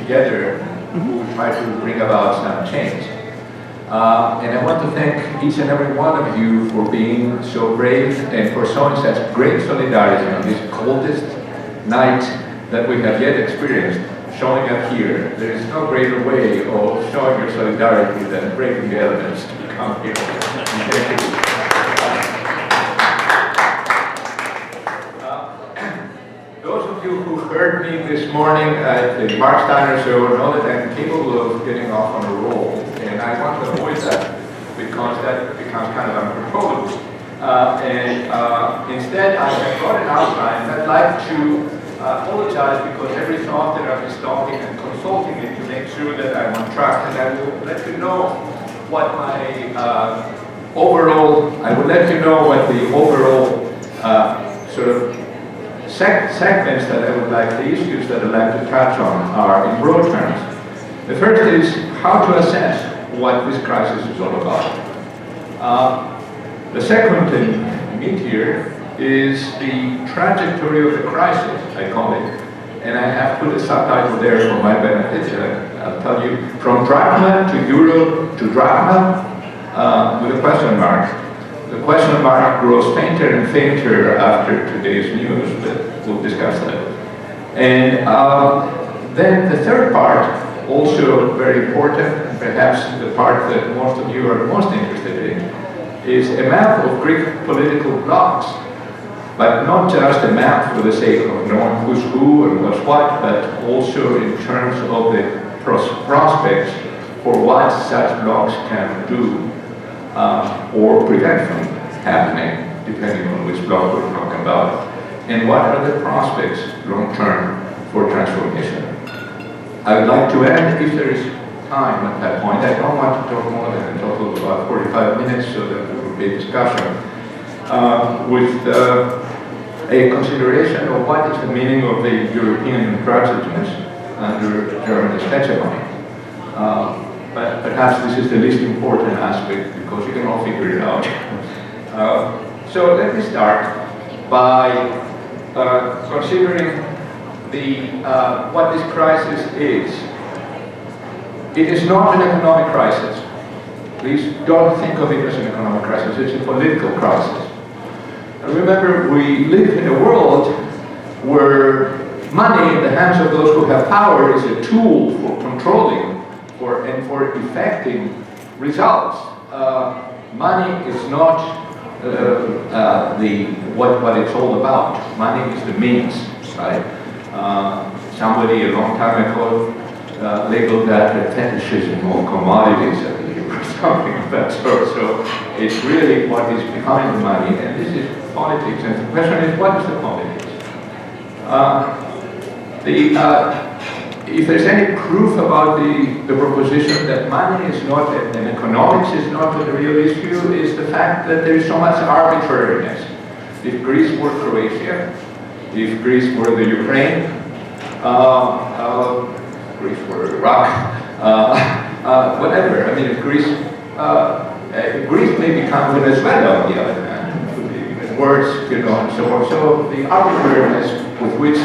together we will try to bring about some change. And I want to thank each and every one of you for being so brave and for showing such great solidarity on this coldest night that we have yet experienced, showing up here. There is no greater way of showing your solidarity than breaking the elements to come here. Thank you. Those of you who heard me this morning at the Mark Steiner show know that I'm capable of getting off on a roll, and I want to avoid that because that becomes kind of uncontrollable. Instead, I have got an outline. I'd like to apologize because every so often I've been stopping and consulting it to make sure that I'm on track, and I will let you know what my I will let you know what the overall sort of segments that I would like, the issues that I'd like to touch on are in broad terms. The first is how to assess what this crisis is all about. The second thing, meatier, is the trajectory of the crisis, I call it. And I have put a subtitle there for my benefit. I'll tell you, from drachma to euro to drachma, with a question mark. The question mark grows fainter and fainter after today's news, but we'll discuss that. And then the third part, also very important, and perhaps the part that most of you are most interested in, is a map of Greek political blocs, but not just a map for the sake of knowing who's who and what's what, but also in terms of the prospects for what such blocs can do or prevent from happening, depending on which bloc we're talking about, and what are the prospects long-term for transformation. I would like to end, if there is time at that point. I don't want to talk more than a total of about 45 minutes, so that there will be a discussion with a consideration of what is the meaning of the European intransigence under German hegemony. But perhaps this is the least important aspect because you can all figure it out. So let me start by considering what this crisis is. It is not an economic crisis. Please don't think of it as an economic crisis. It's a political crisis. And remember, we live in a world where money in the hands of those who have power is a tool for controlling and for effecting results. Money is not what it's all about. Money is the means, right? Somebody a long time ago labeled that a fetishism of commodities, I believe, or something of that sort. So it's really what is behind the money, and this is politics. And the question is, what is the politics? If there's any proof about the proposition that money is not, and economics is not the real issue, is the fact that there is so much arbitrariness. If Greece were Croatia, if Greece were the Ukraine, Greece were Iraq, whatever. I mean, if Greece may become Venezuela on the other hand, it would be even worse, you know, and so on. So the arbitrariness with which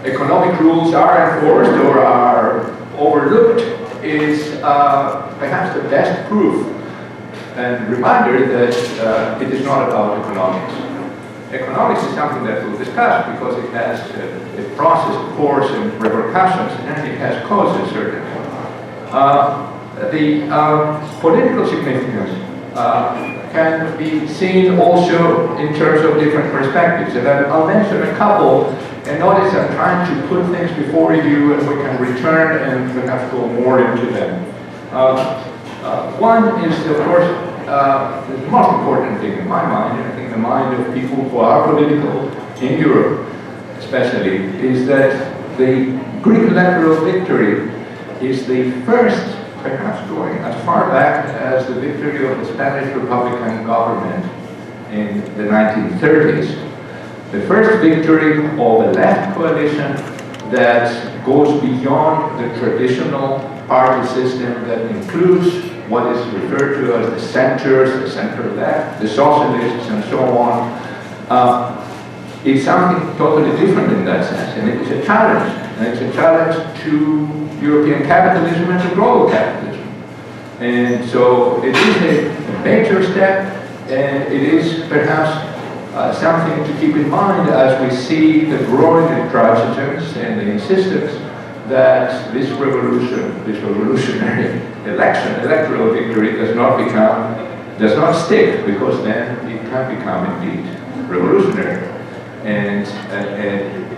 economic rules are enforced or are overlooked is perhaps the best proof and reminder that it is not about economics. Economics is something that we'll discuss because it has a process, of course, and repercussions, and it has causes, certainly. The political significance can be seen also in terms of different perspectives, and I'll mention a couple. And notice I'm trying to put things before you, and we can return and perhaps go more into them. One is, of course, the most important thing in my mind, and I think the mind of people who are political in Europe especially, is that the Greek electoral victory is the first, perhaps going as far back as the victory of the Spanish Republican government in the 1930s. The first victory of a left coalition that goes beyond the traditional party system that includes what is referred to as the centers, the center-left, the socialists, and so on. It's something totally different in that sense, and it is a challenge And it's a challenge to European capitalism and to global capitalism. And so it is a major step, and it is perhaps something to keep in mind as we see the growing intransigence and the insistence that this revolutionary electoral victory does not stick, because then it can become indeed revolutionary. And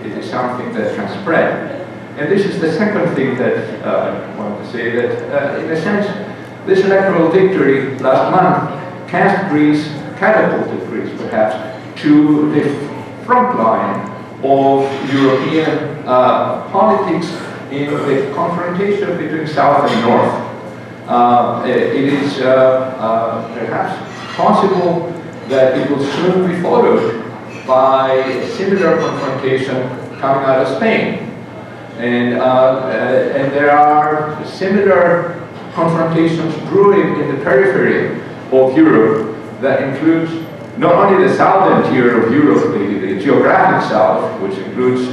it is something that can spread. And this is the second thing that I want to say, that in a sense, this electoral victory last month catapulted Greece perhaps to the front line of European politics in the confrontation between South and North. It is perhaps possible that it will soon be followed by a similar confrontation coming out of Spain. And there are similar confrontations brewing in the periphery of Europe that includes not only the southern tier of Europe, the geographic south, which includes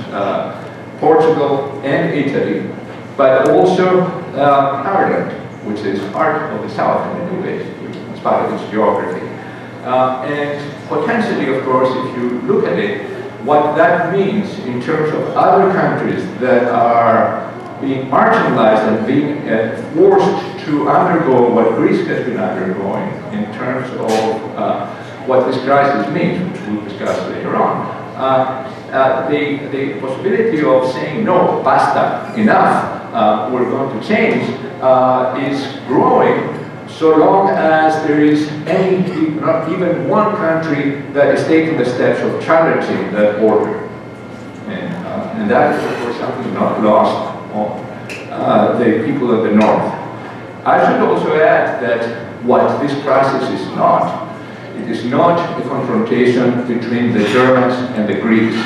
Portugal and Italy, but also Ireland, which is part of the south in many ways, in spite of its geography. And potentially, of course, if you look at it, what that means in terms of other countries that are being marginalized and being forced to undergo what Greece has been undergoing in terms of what this crisis means, which we'll discuss later on. The possibility of saying, no, basta, enough, we're going to change, is growing, so long as there is not even one country that is taking the steps of challenging that order. And that is, of course, something not lost on the people of the North. I should also add that what this crisis is not, it is not a confrontation between the Germans and the Greeks.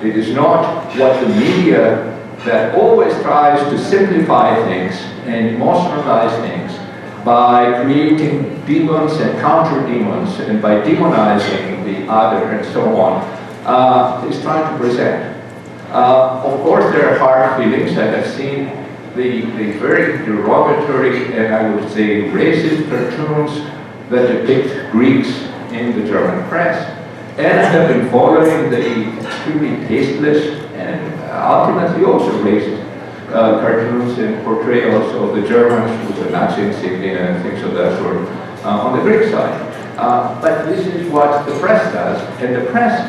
It is not what the media that always tries to simplify things and emotionalize things by creating demons and counter-demons and by demonizing the other and so on, is trying to present. Of course, there are hard feelings. I have seen the very derogatory and I would say racist cartoons that depict Greeks in the German press. And I have been following the extremely tasteless and ultimately also racist cartoons and portrayals of the Germans with the Nazi insignia and things of that sort on the Greek side. But this is what the press does, and the press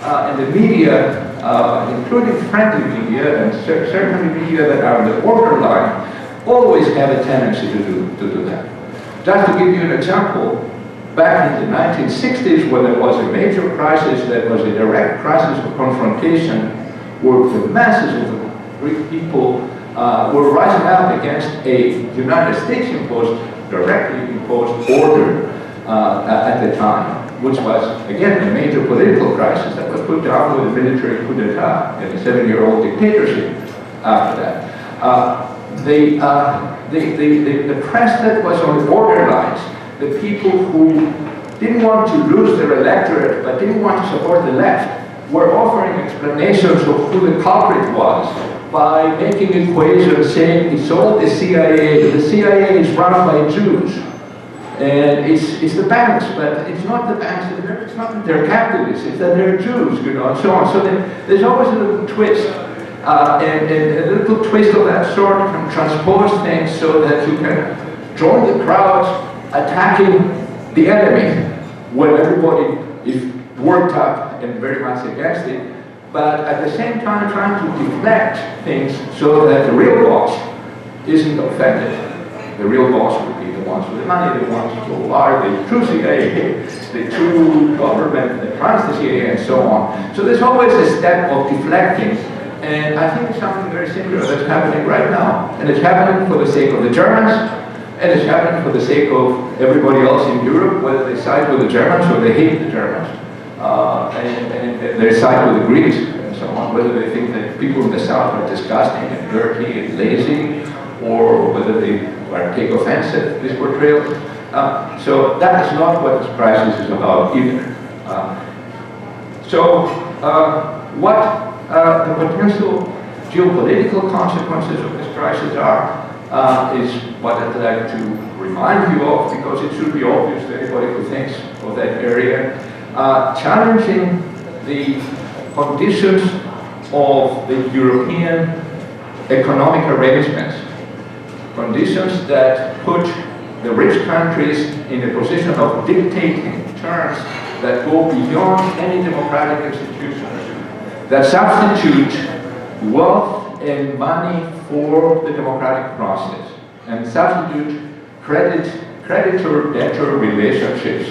and the media, including friendly media and certainly media that are on the borderline, always have a tendency to do that. Just to give you an example, back in the 1960s, when there was a major crisis that was a direct crisis of confrontation, where the masses of the Greek people were rising up against a United States directly imposed order at the time, which was, again, a major political crisis that was put down with a military coup d'etat and a 7-year-old dictatorship after that. The press that was on the borderlines, the people who didn't want to lose their electorate but didn't want to support the left, were offering explanations of who the culprit was by making equations saying it's all the CIA. The CIA is run by Jews. And it's the banks, but it's not the banks, it's not that they're capitalists, it's that they're Jews, and so on. So there's always a little twist. And a little twist of that sort can transpose things so that you can join the crowds attacking the enemy when everybody is worked up and very much against it, but at the same time trying to deflect things so that the real boss isn't offended. The real boss would be the ones with the money, the ones who are the true CIA, the true government that runs the CIA, and so on. So there's always a step of deflecting, and I think it's something very similar that's happening right now. And it's happening for the sake of the Germans, and it's happening for the sake of everybody else in Europe, whether they side with the Germans or they hate the Germans. And they side with the Greeks and so on, whether they think that people in the South are disgusting and dirty and lazy, or whether they take offense at this portrayal. So that is not what this crisis is about either. What the potential geopolitical consequences of this crisis are, is what I'd like to remind you of, because it should be obvious to anybody who thinks of that area. Challenging the conditions of the European economic arrangements, conditions that put the rich countries in a position of dictating terms that go beyond any democratic institutions, that substitute wealth and money for the democratic process, and substitute creditor-debtor relationships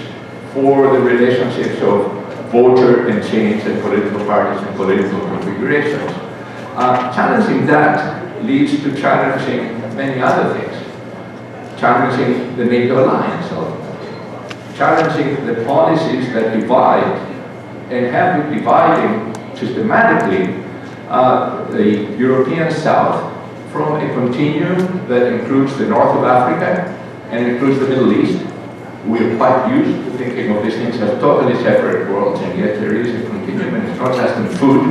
for the relationships of voter and change and political parties and political configurations. Challenging that leads to challenging many other things. Challenging the NATO alliance, challenging the policies that divide and have been dividing systematically the European South from a continuum that includes the north of Africa and includes the Middle East. We are quite used to thinking of these things as totally separate worlds, and yet there is a continuum, and it's not just in food,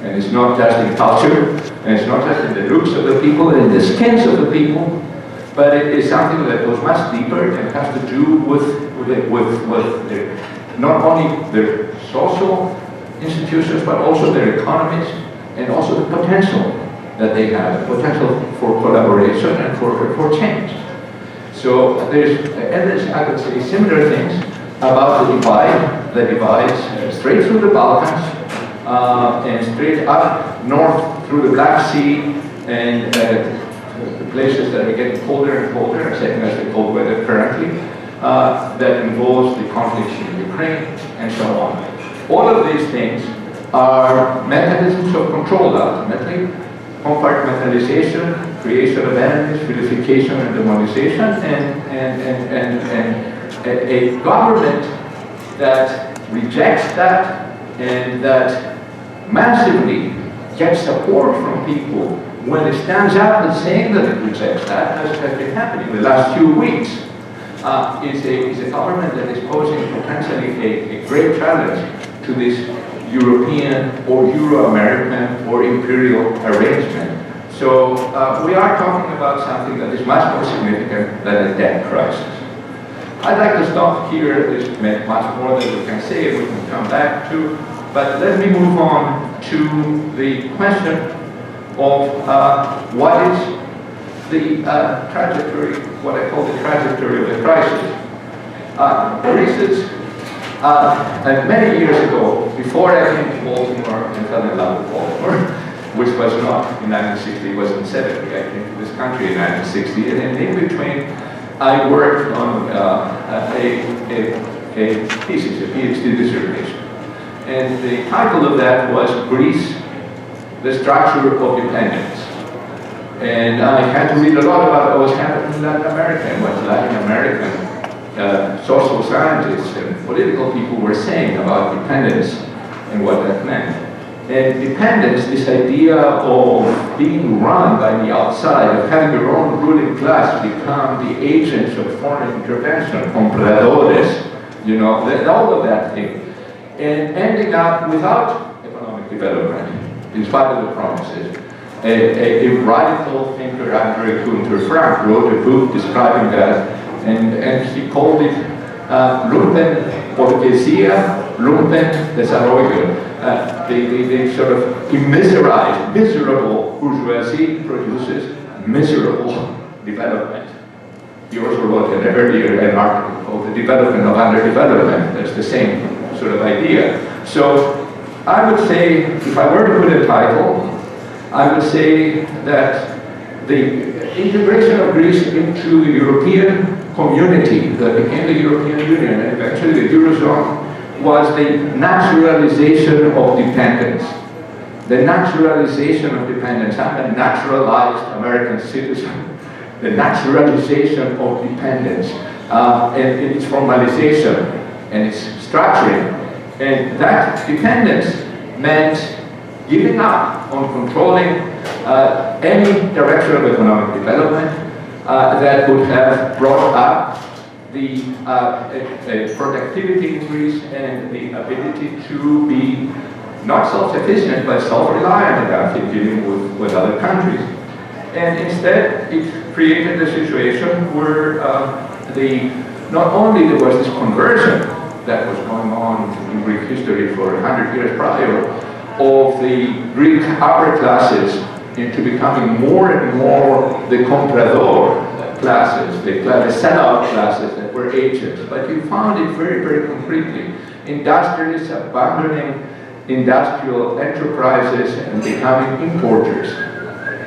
and it's not just in culture, and it's not just in the looks of the people and in the skins of the people, but it is something that goes much deeper and has to do with not only their social institutions, but also their economies, and also the potential that they have, the potential for collaboration and for change. So there's, I would say, similar things about the divide that divides straight through the Balkans and straight up north through the Black Sea and the places that are getting colder and colder, setting us the cold weather currently, that involves the conflicts in Ukraine and so on. All of these things are mechanisms of control, ultimately. Compartmentalization, creation of enemies, vilification and demonization, and a government that rejects that and that massively gets support from people when it stands up and saying that it rejects that, as has been happening in the last few weeks, is a government that is posing potentially a great challenge to this European or Euro-American or imperial arrangement. So we are talking about something that is much more significant than a debt crisis. I'd like to stop here. There's much more that we can say and we can come back to, but let me move on to the question of what is the trajectory, what I call the trajectory of the crisis. Greece's many years ago, before I came to Baltimore and fell in love with Baltimore, which was not in 1960, it was in 70. I came to this country in 1960, and in between, I worked on a thesis, a PhD dissertation. And the title of that was Greece, the Structure of Dependence. And I had to read a lot about what was happening in Latin America and what Latin American social scientists and political people were saying about dependence and what that meant. And dependence, this idea of being run by the outside, of having your own ruling class become the agents of foreign intervention, compradores, you know, all of that thing, and ending up without economic development, in spite of the promises. A radical thinker, Andre Gunther Frank, wrote a book describing that, and he called it lumpen burguesia, lumpen desarrollo. The sort of immiserized, miserable bourgeoisie produces miserable development. He also wrote an earlier article called The Development of Underdevelopment. That's the same sort of idea. So I would say, if I were to put a title, I would say that the integration of Greece into the European community that became the European Union and eventually the Eurozone was the naturalization of dependence. The naturalization of dependence. I'm a naturalized American citizen. The naturalization of dependence and its formalization and its structuring. And that dependence meant giving up on controlling any direction of economic development that would have brought up the productivity increase and the ability to be not self-sufficient, but self-reliant enough in dealing with other countries. And instead, it created a situation where not only there was this conversion that was going on in Greek history for 100 years prior, of the Greek upper classes into becoming more and more the comprador classes, the sellout classes that were agents. But you found it very, very concretely. Industrialists abandoning industrial enterprises and becoming importers.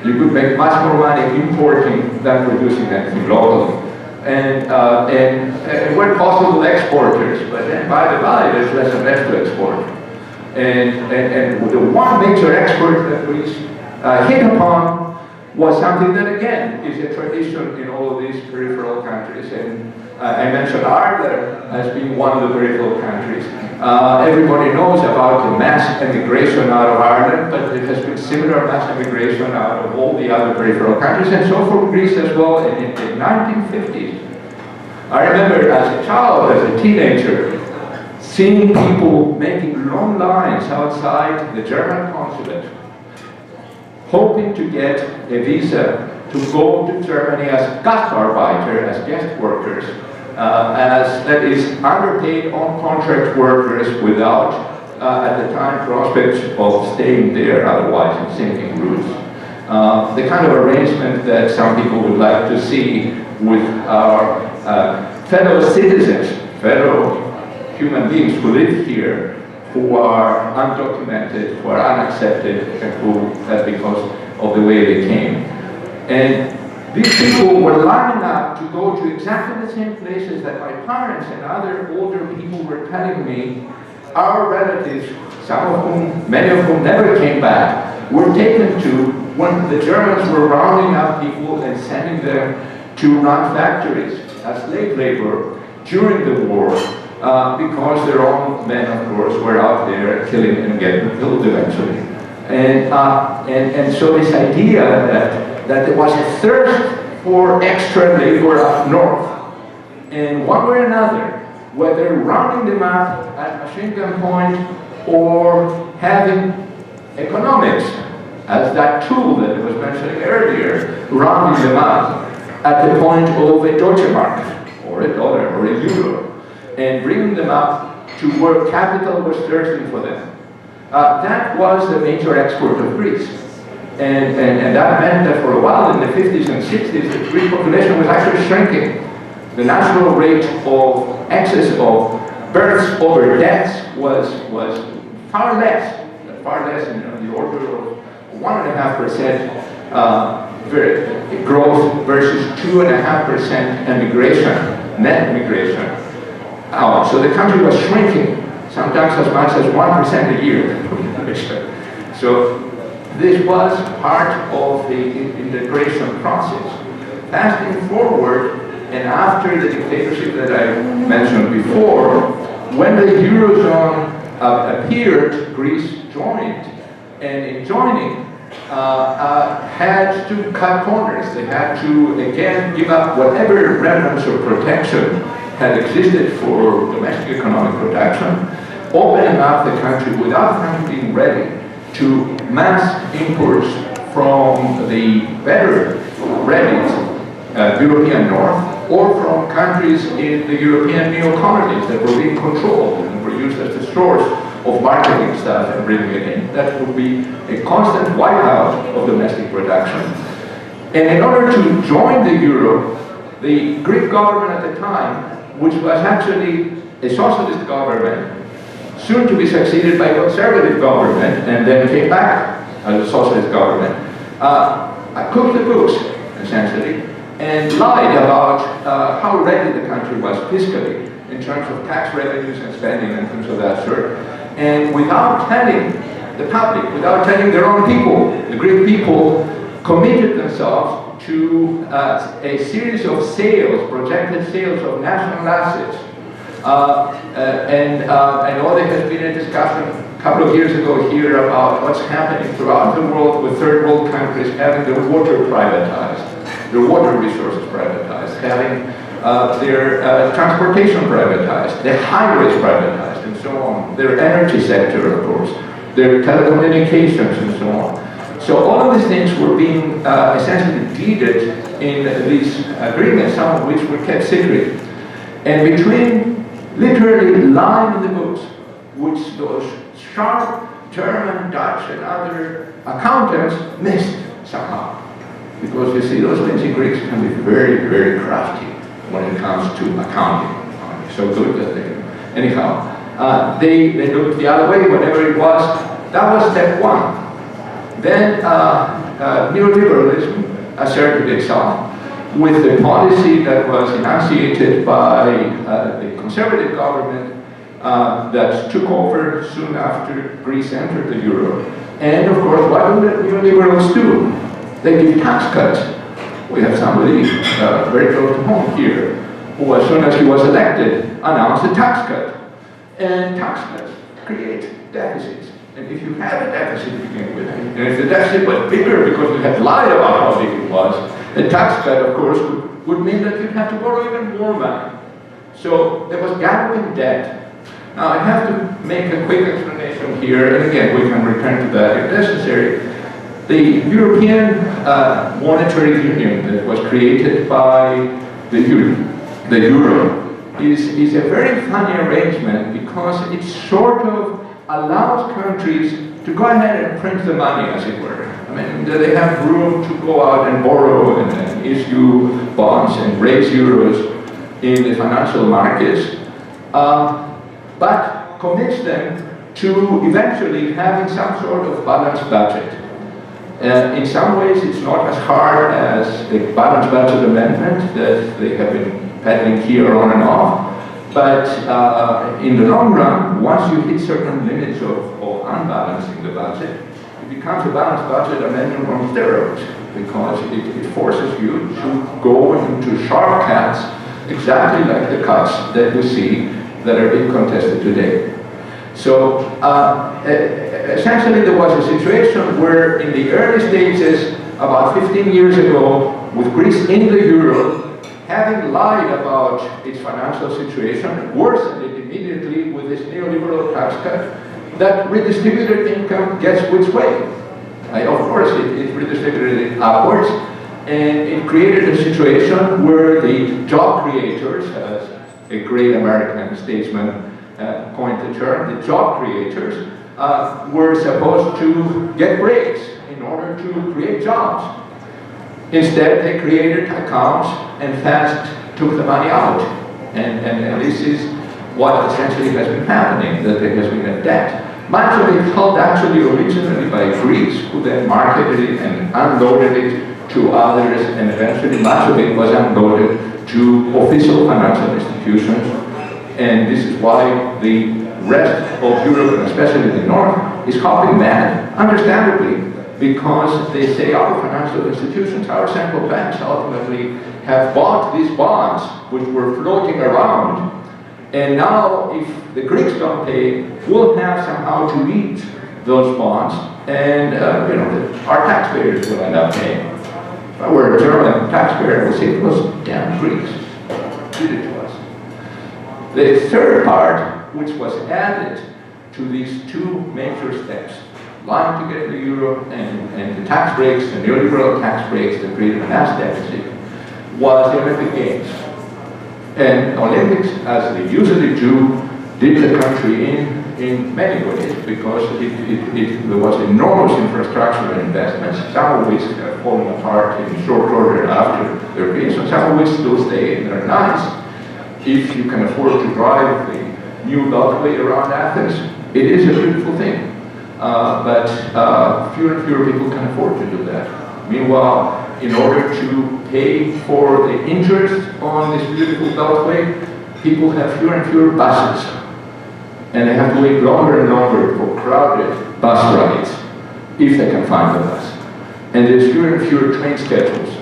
You could make much more money importing than producing anything locally. And where possible, exporters, but then by the by, there's less and less to export. And the one major export that Greece hit upon was something that, again, is a tradition in all of these peripheral countries. And I mentioned Ireland as being one of the peripheral countries. Everybody knows about the mass emigration out of Ireland, but there has been similar mass emigration out of all the other peripheral countries, and so for Greece as well in the 1950s. I remember as a child, as a teenager, seeing people making long lines outside the German consulate, hoping to get a visa to go to Germany as Gastarbeiter, as guest workers, that is underpaid on-contract workers without, at the time, prospects of staying there, otherwise in sinking routes. The kind of arrangement that some people would like to see with our fellow citizens, fellow human beings who live here, who are undocumented, who are unaccepted, and who, because of the way they came. And these people were lining up to go to exactly the same places that my parents and other older people were telling me our relatives, some of whom, many of whom never came back, were taken to when the Germans were rounding up people and sending them to run factories as slave labor during the war, because their own men, of course, were out there killing and getting killed eventually. And so this idea that there was a thirst for extra labor up north, and one way or another, whether rounding them up at machine gun point or having economics as that tool that I was mentioning earlier, rounding them up at the point of a Deutsche Mark, or a dollar, or a euro, and bringing them up to where capital was thirsting for them. That was the major export of Greece. And that meant that for a while in the 50s and 60s, the Greek population was actually shrinking. The natural rate of excess of births over deaths was far less in the order of 1.5% growth versus 2.5% emigration, net migration. So the country was shrinking, sometimes as much as 1% a year. So this was part of the integration process. Fasting forward, and after the dictatorship that I mentioned before, when the Eurozone appeared, Greece joined, and in joining, had to cut corners. They had to, again, give up whatever remnants of protection had existed for domestic economic protection, opening up the country without frankly being ready to mass imports from the better ready European North, or from countries in the European neo-colonies that were being controlled and were used as the stores of marketing stuff and bringing it in. That would be a constant wipeout of domestic production. And in order to join the euro, the Greek government at the time, which was actually a socialist government, soon to be succeeded by a conservative government, and then came back as a socialist government, cooked the books, essentially, and lied about how ready the country was fiscally in terms of tax revenues and spending and things of that sort. And without telling the public, without telling their own people, the Greek people committed themselves to a series of sales, projected sales of national assets. I know there has been a discussion a couple of years ago here about what's happening throughout the world with third world countries having their water privatized, their water resources privatized, having their transportation privatized, their highways privatized, and so on, their energy sector, of course, their telecommunications and so on. So all of these things were being essentially deeded in these agreements, some of which were kept secret. And between literally line in the books, which those sharp German, Dutch, and other accountants missed somehow. Because you see, those lazy Greeks can be very, very crafty when it comes to accounting. So good that they, anyhow, they looked the other way, whatever it was. That was step one. Then neoliberalism asserted itself with the policy that was enunciated by the conservative government that took over soon after Greece entered the euro. And of course, what do the neoliberals do? They give tax cuts. We have somebody very close to home here who, as soon as he was elected, announced a tax cut. And tax cuts create deficits. And if you have a deficit to begin with, and if the deficit was bigger because you had lied about how big it was, the tax cut, of course, would mean that you'd have to borrow even more money. So there was galloping debt. Now, I have to make a quick explanation here, and again, we can return to that if necessary. The European monetary union that was created by the euro is a very funny arrangement because it sort of allows countries to go ahead and print the money, as it were. I mean, they have room to go out and borrow and issue bonds and raise euros in the financial markets, but commits them to eventually having some sort of balanced budget. In some ways, it's not as hard as the balanced budget amendment that they have been peddling here on and off, but in the long run, once you hit certain limits of unbalancing the budget, it becomes a balanced budget amendment on steroids, because it forces you to go into sharp cuts, exactly like the cuts that we see that are being contested today. So essentially there was a situation where in the early stages, about 15 years ago, with Greece in the euro, having lied about its financial situation, worsened it immediately with this neoliberal tax cut, that redistributed income gets which way? Of course, it redistributed it upwards, and it created a situation where the job creators, as a great American statesman coined the term, the job creators were supposed to get breaks in order to create jobs. Instead, they created accounts and fast took the money out. And this is what essentially has been happening, that there has been a debt. Much of it held actually originally by Greece, who then marketed it and unloaded it to others, and eventually much of it was unloaded to official financial institutions. And this is why the rest of Europe, and especially the North, is hopping mad, understandably, because they say our financial institutions, our central banks ultimately have bought these bonds which were floating around. And now, if the Greeks don't pay, we'll have somehow to eat those bonds, and our taxpayers will end up paying. If I were a German taxpayer, I would say, those damn Greeks did it to us. The third part, which was added to these two major steps, lying to get the euro and the tax breaks, the neoliberal tax breaks that created a mass deficit, was the Olympic Games. And Olympics, as they usually do, did the country in many ways, because there was enormous infrastructure investments, some of which have fallen apart in short order after their creation, some of which still stay and are nice. If you can afford to drive the new beltway around Athens, it is a beautiful thing. But fewer and fewer people can afford to do that. Meanwhile, in order to pay for the interest on this beautiful beltway, people have fewer and fewer buses. And they have to wait longer and longer for crowded bus rides, if they can find the bus. And there's fewer and fewer train schedules.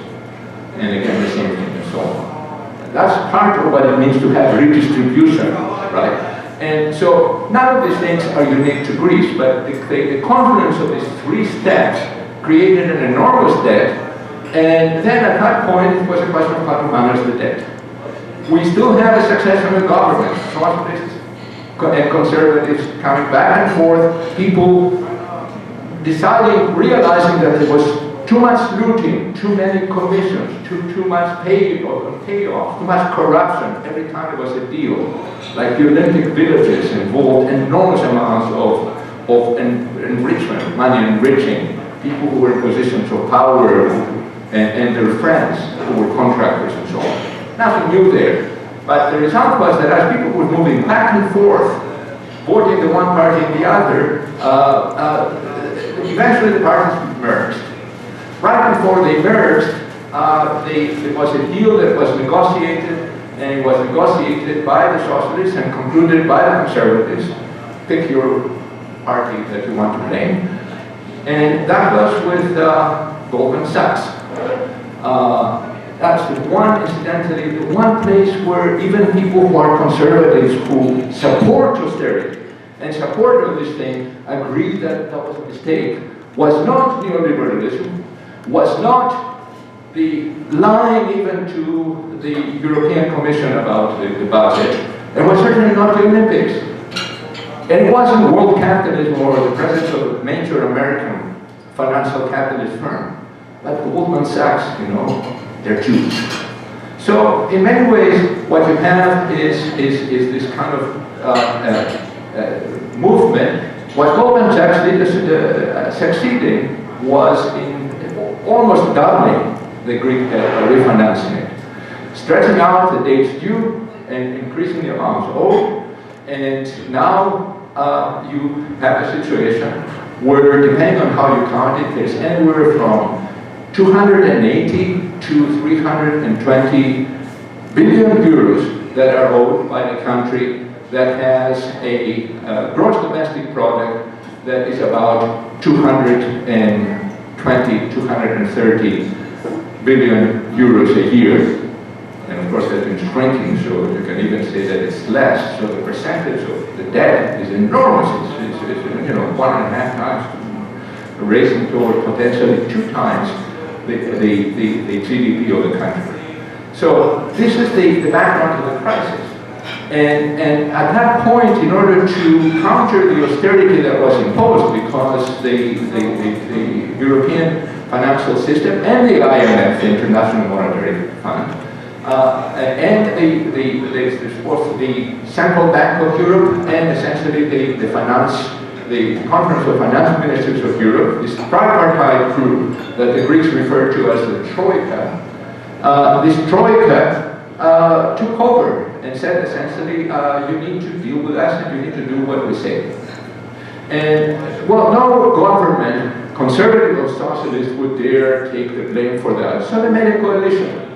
And again, the same thing and so on. That's part of what it means to have redistribution, right? And so none of these things are unique to Greece, but the confluence of these three steps created an enormous debt, and then at that point it was a question of how to manage the debt. We still have a succession of governments, socialists and conservatives coming back and forth, people realizing that there was too much looting, too many commissions, too much payoff, too much corruption every time there was a deal. Like the Olympic villages involved enormous amounts of enrichment, money enriching people who were in positions of power and their friends who were contractors and so on. Nothing new there. But the result was that as people were moving back and forth, voting the one party and the other, eventually the parties merged. Right before they merged, there was a deal that was negotiated, and it was negotiated by the socialists and concluded by the conservatives. Pick your party that you want to blame. And that was with Goldman Sachs. That's the one, incidentally, the one place where even people who are conservatives who support austerity and support of this thing agree that that was a mistake, was not neoliberalism, was not the lying even to the European Commission about the budget, and was certainly not the Olympics. And it wasn't world capitalism or the presence of a major American financial capitalist firm, but Goldman Sachs, they're Jews. So in many ways, what you have is this kind of movement. What Goldman Sachs did succeeding was in almost doubling the Greek refinancing it, stretching out the dates due and increasing the amounts owed. And now you have a situation where, depending on how you count it, there's anywhere from 280 to 320 billion euros that are owed by the country that has a gross domestic product that is about 220, 230 billion euros a year. And of course that's been shrinking, so you can even say that it's less. So the percentage of the debt is enormous. It's 1.5 times, raising toward potentially 2 times the GDP of the country. So this is the background to the crisis. And at that point, in order to counter the austerity that was imposed, because the European financial system and the IMF, the International Monetary Fund, and the Central Bank of Europe, and essentially the Conference of Finance Ministers of Europe, this tripartite group that the Greeks refer to as the Troika, this Troika took over and said essentially, you need to deal with us and you need to do what we say. And well, no government, conservative or socialist, would dare take the blame for that. So they made a coalition.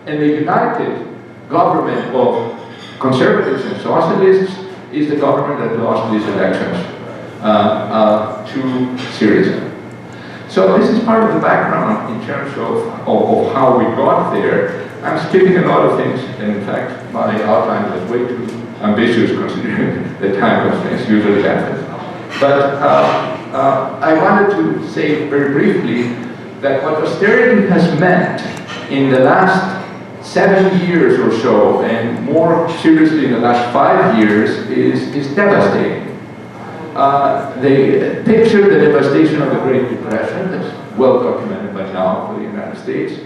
And the united government of conservatives and socialists is the government that lost these elections to Syriza. So this is part of the background in terms of how we got there. I'm skipping a lot of things, and in fact, my outline was way too ambitious considering the time constraints usually happen. But I wanted to say very briefly that what austerity has meant in the last 7 years or so, and more seriously in the last 5 years, is devastating. They picture the devastation of the Great Depression, that's well documented by now for the United States.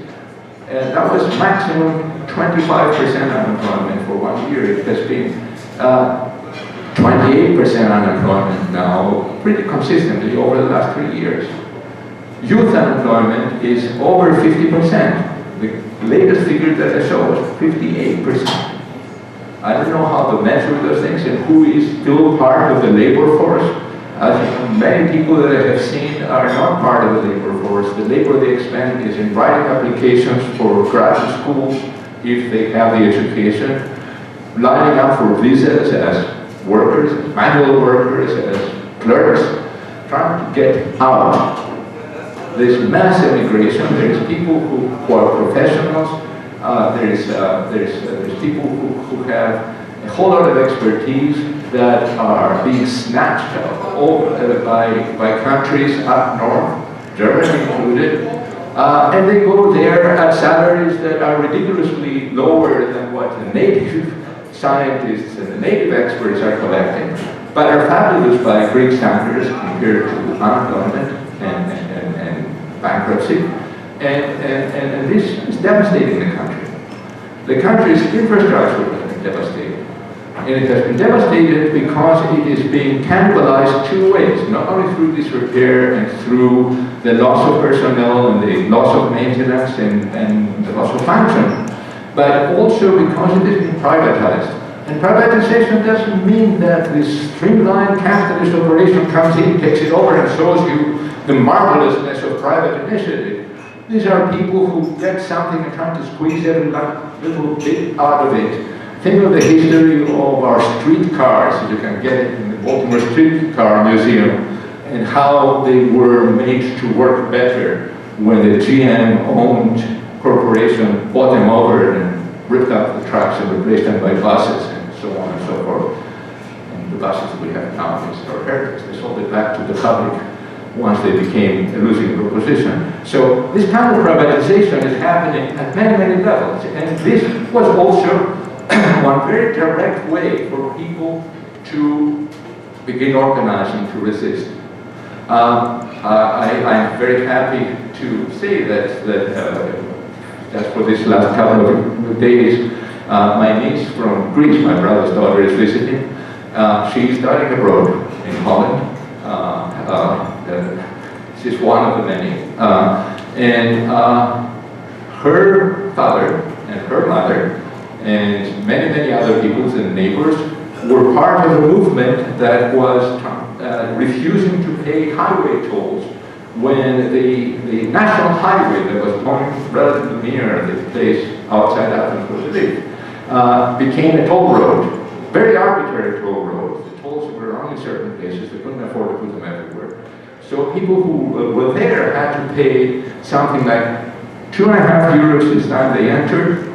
And that was maximum 25% unemployment for 1 year. It has been 28% unemployment now, pretty consistently over the last 3 years. Youth unemployment is over 50%. The latest figure that I saw was 58%. I don't know how to measure those things and who is still part of the labor force. I think many people that I have seen are not part of the labor force. The labor they expend is in writing applications for graduate schools, if they have the education, lining up for visas as workers, as manual workers, as clerks, trying to get out. There's mass immigration. There's people who are professionals. There's people who have a whole lot of expertise that are being snatched up by countries up north, Germany included, and they go there at salaries that are ridiculously lower than what the native scientists and the native experts are collecting. but are fabulous by Greek standards compared to unemployment and bankruptcy. And this is devastating the country. The country's infrastructure has been devastated. And it has been devastated because it is being cannibalized two ways, not only through disrepair and through the loss of personnel and the loss of maintenance and the loss of function, but also because it has been privatized. And privatization doesn't mean that this streamlined capitalist operation comes in, takes it over, and shows you the marvelousness of private initiative. These are people who get something and try to squeeze every little bit out of it. Think of the history of our streetcars, you can get it in the Baltimore Streetcar Museum, and how they were made to work better when the GM-owned corporation bought them over and ripped up the trucks and replaced them by buses and so on and so forth. And the buses we have nowadays are heritage. They sold it back to the public once they became a losing proposition. So this kind of privatization is happening at many, many levels. And this was also one very direct way for people to begin organizing to resist. I'm very happy to say that for this last couple of days, my niece from Greece, my brother's daughter, is visiting. She's studying abroad in Holland. She's one of the many. Her father and her mother and many, many other people and neighbors were part of a movement that was refusing to pay highway tolls when the national highway that was going relatively near the place outside Athens where they lived became a toll road, very arbitrary toll road. The tolls were only in certain places, they couldn't afford to put them everywhere. So people who were there had to pay something like 2.5 euros each time they entered.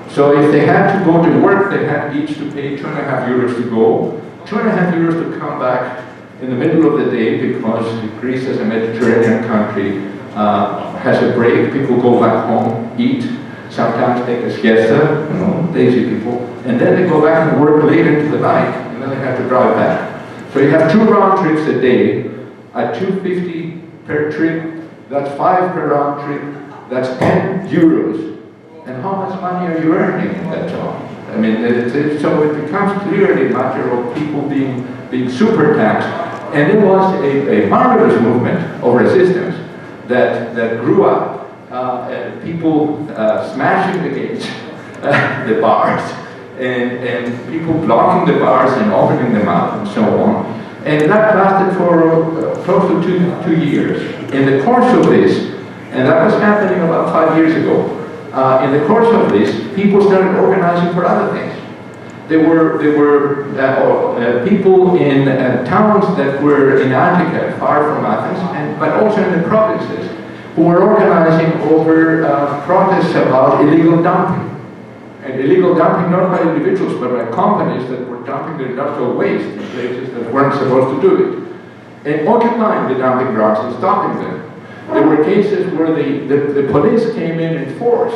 So if they had to go to work, they had each to pay 2.5 euros to go, 2.5 euros to come back in the middle of the day, because Greece, as a Mediterranean country, has a break. People go back home, eat, sometimes take a siesta, lazy people, and then they go back and work late into the night, and then they have to drive back. So you have 2 round trips a day at 2.50 per trip. That's 5 per round trip. That's 10 euros. And how much money are you earning in that job? I mean, so it becomes clearly a matter of people being super taxed. And it was a marvelous movement of resistance that grew up. People smashing the gates, the bars, and people blocking the bars and opening them up and so on. And that lasted for close to 2 years. In the course of this, and that was happening about 5 years ago, in the course of this, people started organizing for other things. There were people in towns that were in Attica, far from Athens, but also in the provinces, who were organizing over protests about illegal dumping. And illegal dumping not by individuals, but by companies that were dumping their industrial waste in places that weren't supposed to do it. And occupying the dumping grounds and stopping them. There were cases where the police came in force,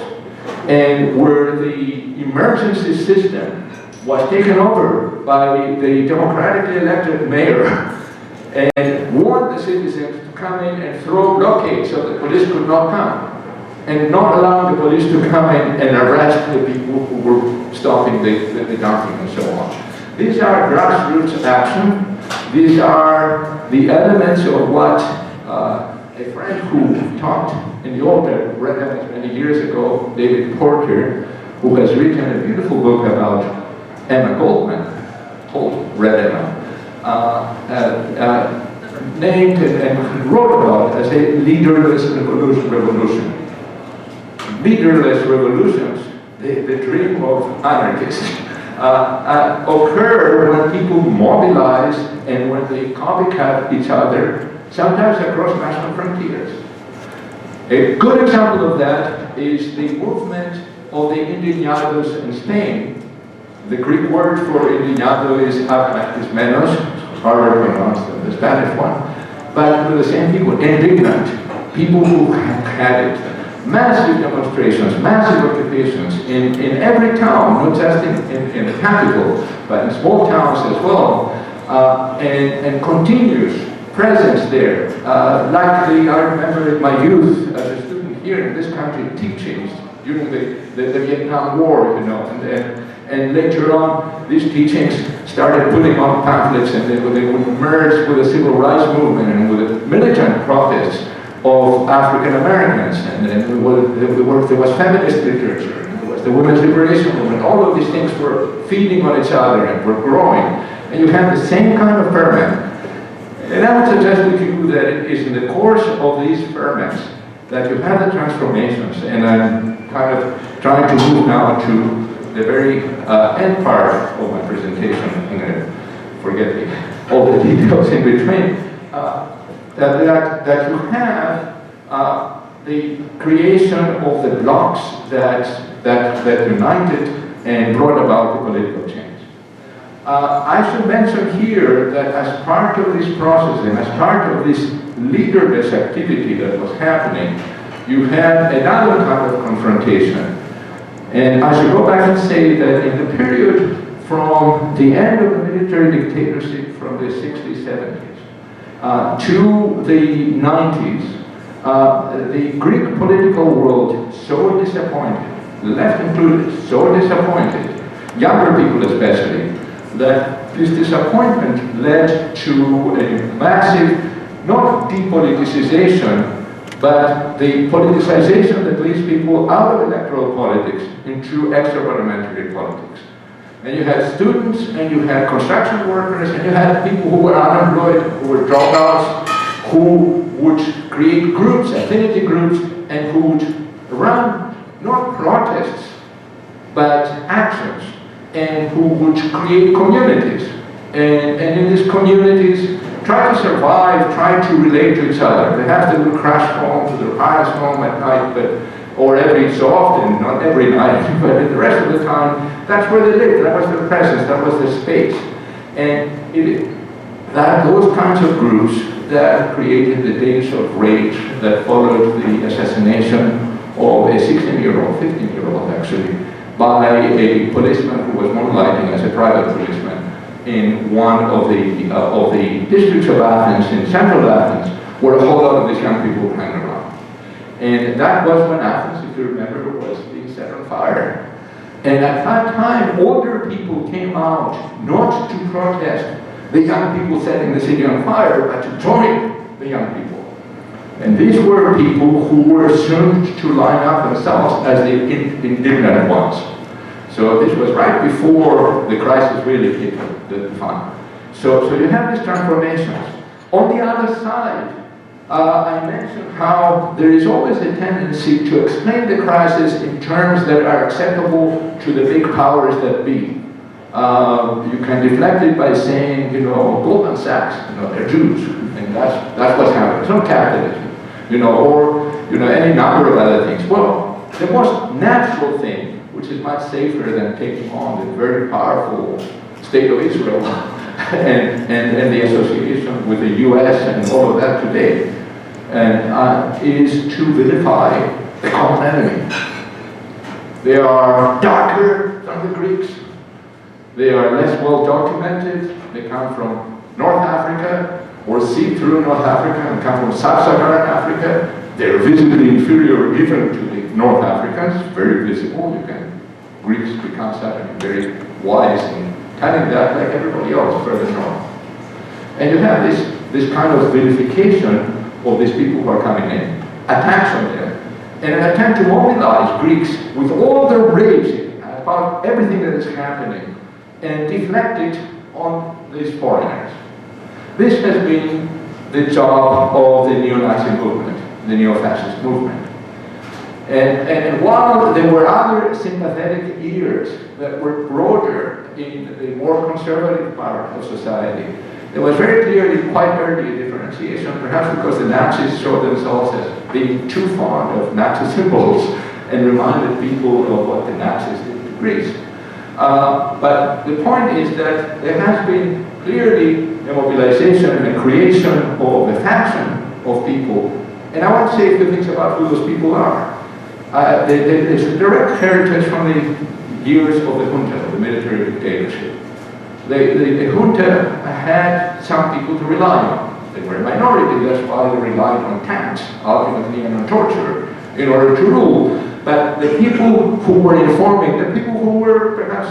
and where the emergency system was taken over by the democratically elected mayor, and warned the citizens to come in and throw blockades so the police could not come, and not allowing the police to come in and arrest the people who were stopping the dumping and so on. These are grassroots action. These are the elements of what a friend who taught in the Alta read them many years ago, David Porter, who has written a beautiful book about Emma Goldman, called Red Emma, named and wrote about as a leaderless revolution. Leaderless revolutions, the dream of anarchists, occur when people mobilize and when they copycat each other, sometimes across national frontiers. A good example of that is the movement of the indignados in Spain. The Greek word for indignado is menos, harder to pronounce than the Spanish one, but with the same people, indignant, people who had it. Massive demonstrations, massive occupations in every town, not just in the capital, but in small towns as well, and continuous presence there. I remember in my youth as a student here in this country teachings during the Vietnam War, and later on these teachings started putting on pamphlets, and they would merge with the civil rights movement and with the militant protests of African Americans, and there was feminist literature, and there was the women's liberation movement. All of these things were feeding on each other and were growing, and you have the same kind of ferment. And I would suggest to you that it is in the course of these ferments that you have the transformations, and I'm kind of trying to move now to the very end part of my presentation. I'm going to forget all the details in between. That you have the creation of the blocks that united and brought about the political change. I should mention here that as part of this process and as part of this leaderless activity that was happening, you had another kind of confrontation. And I should go back and say that in the period from the end of the military dictatorship from the 60s, 70s to the 90s, the Greek political world so disappointed, the left included, so disappointed, younger people especially, that this disappointment led to a massive, not depoliticization, but the politicization that leads people out of electoral politics into extra-parliamentary politics. And you had students, and you had construction workers, and you had people who were unemployed, who were dropouts, who would create groups, affinity groups, and who would run not protests, but actions, and who would create communities. And in these communities, try to survive, try to relate to each other. Perhaps they would crash home to their parents' home at night, or every so often, not every night, but the rest of the time, that's where they lived. That was their presence, that was their space. And those kinds of groups that created the days of rage that followed the assassination of a 16-year-old, 15-year-old actually, by a policeman who was moonlighting as a private policeman in one of the districts of Athens, in central Athens, where a whole lot of these young people were hanging around. And that was when Athens, if you remember, was being set on fire. And at that time, older people came out not to protest the young people setting the city on fire, but to join the young people. And these were people who were assumed to line up themselves as the indignant ones. So this was right before the crisis really hit the fan. So you have these transformations. On the other side, I mentioned how there is always a tendency to explain the crisis in terms that are acceptable to the big powers that be. You can deflect it by saying, Goldman Sachs, they're Jews, and that's what's happening. It's not capitalism, or any number of other things. Well, the most natural thing, which is much safer than taking on the very powerful state of Israel and the association with the US and all of that today, and is to vilify the common enemy. They are darker than the Greeks. They are less well documented. They come from North Africa, or seep through North Africa, and come from Sub-Saharan Africa. They're visibly inferior even to the North Africans, very visible. Greeks become suddenly very wise in telling that, like everybody else further north. And you have this kind of vilification of these people who are coming in, attacks on them, and an attempt to mobilize Greeks with all their rage about everything that is happening and deflect it on these foreigners. This has been the job of the neo-Nazi movement, the neo-fascist movement. And while there were other sympathetic ears that were broader in the more conservative part of society, there was very clearly quite early a differentiation, perhaps because the Nazis showed themselves as being too fond of Nazi symbols and reminded people of what the Nazis did to Greece. But the point is that there has been clearly a mobilization and a creation of a faction of people. And I want to say a few things about who those people are. There's a direct heritage from the years of the junta, of the military dictatorship. The junta had some people to rely on. They were a minority, that's why they relied on tanks, ultimately, and on torture in order to rule. But the people who were informing, the people who were perhaps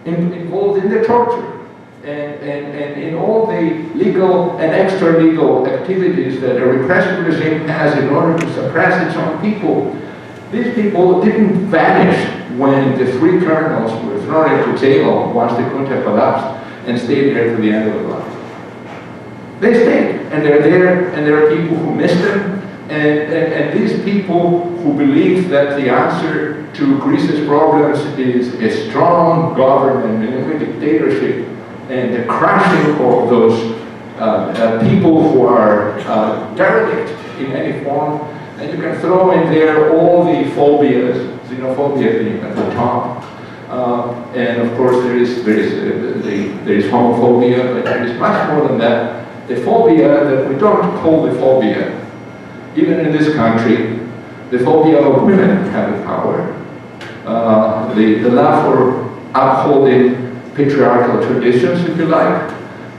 involved in the torture, and in all the legal and extra-legal activities that a repressive regime has in order to suppress its own people, these people didn't vanish when the three colonels were thrown into jail once the junta collapsed and stayed there to the end of the line. They stayed, and they're there, and there are people who miss them, and these people who believe that the answer to Greece's problems is a strong government and a dictatorship, and the crushing of those people who are derelict in any form. And you can throw in there all the phobias, xenophobia being at the top, and of course there is homophobia, but there is much more than that. The phobia that we don't call the phobia, even in this country, the phobia of women having power, the love for upholding patriarchal traditions, if you like,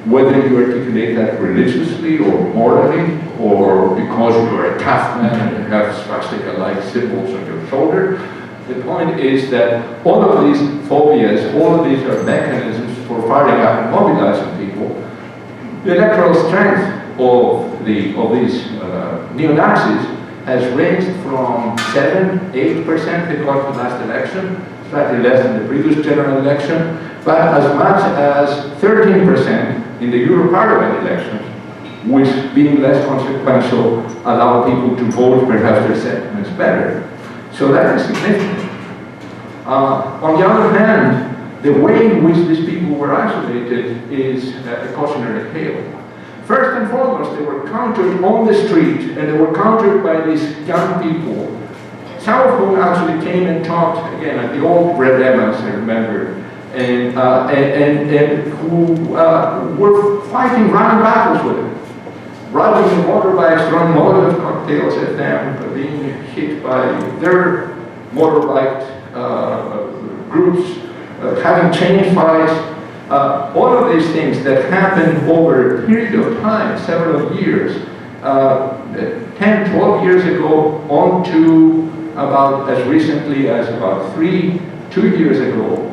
whether you articulate that religiously or morally, or because you are a tough man and you have swastika-like symbols on your shoulder. The point is that all of these phobias, all of these are mechanisms for firing up and mobilizing people. The electoral strength of these neo-Nazis has ranged from 7-8% they got in the last election, slightly less than the previous general election, but as much as 13% in the Euro Parliament elections, which, being less consequential, allow people to vote perhaps their sentiments better. So that is significant. On the other hand, the way in which these people were isolated is a cautionary tale. First and foremost, they were countered on the street, and they were countered by these young people, some of whom actually came and taught, again, at the old Red Emmons, I remember, and who were fighting running battles with them. Riding in motorbikes, throwing Molotov cocktails at them, being hit by their motorbike groups, having chain fights, all of these things that happened over a period of time, several years, 10, 12 years ago, on to about as recently as about 2 years ago,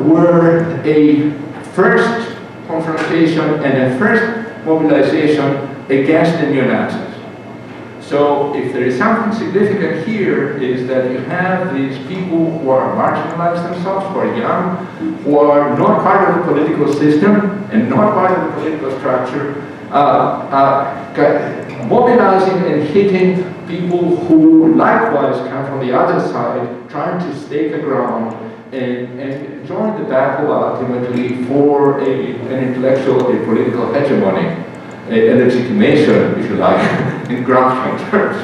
were a first confrontation and a first mobilization against the neo-Nazis. So if there is something significant here, is that you have these people who are marginalized themselves, who are young, who are not part of the political system and not part of the political structure, mobilizing and hitting people who likewise come from the other side, trying to stake the ground and join the battle ultimately for an intellectual, a political hegemony, a legitimation, if you like, in Gramscian terms,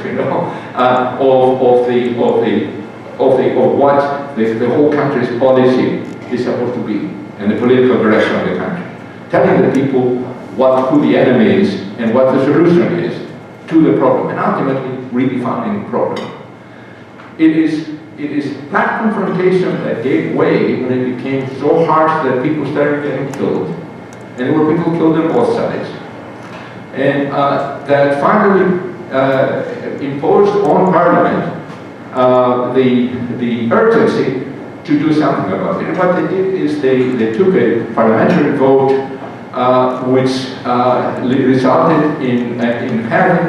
of what the whole country's policy is supposed to be, and the political direction of the country. Telling the people who the enemy is and what the solution is to the problem, and ultimately redefining the problem. It is that confrontation that gave way when it became so harsh that people started getting killed. And there were people killed on both sides. And that finally imposed on Parliament the urgency to do something about it. And what they did is they took a parliamentary vote which resulted in having